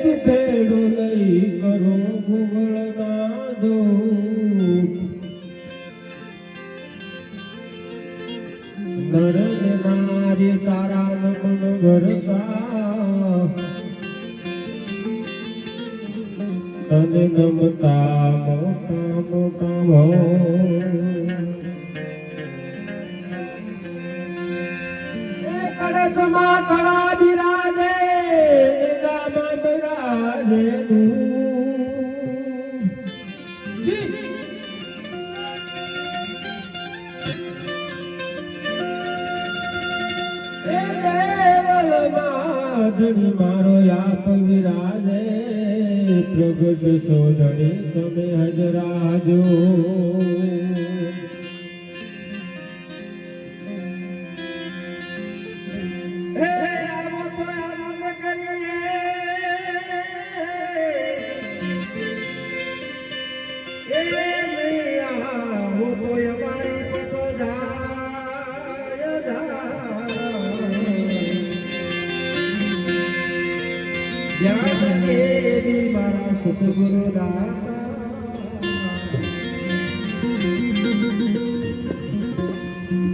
તું ભેડું લઈ કરો ભૂગળના દુઃખ નર નારી તારા મન ભરતા તને નમતા મોટા મોટા કળશમાં કળા બિરાજે નિદામાં બિરાજે ધણી મારો યાપ વિરાજે પ્રગટ સોજણી તમે હજરાજો મારા સતગુરુ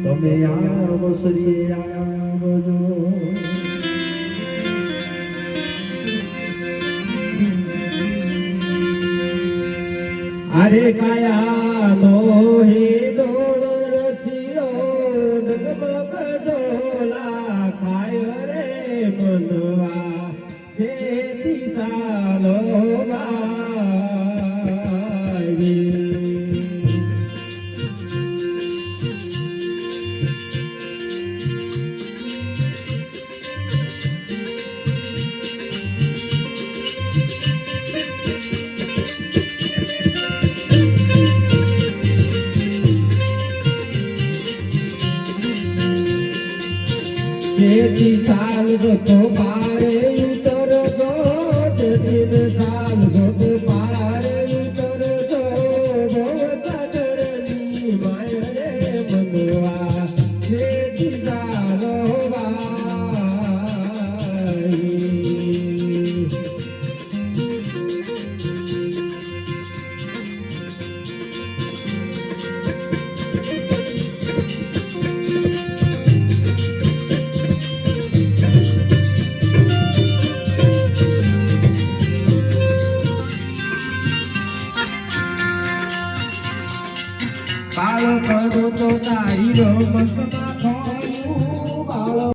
તમે આવો શ્રી આવજો અરે કાયા નો હે ડોળો રચિયો ડગમગ ડોલા ખાય રે મનવા સેતી સાલો બાવી જેથી સાલ ગતો પારે ઉતર ગો જેથી સાલ ગતો પારે ઉતર ગો ભવતરની માય રે મનવા જેથી સાલો બાળક તો તારી રમતમાં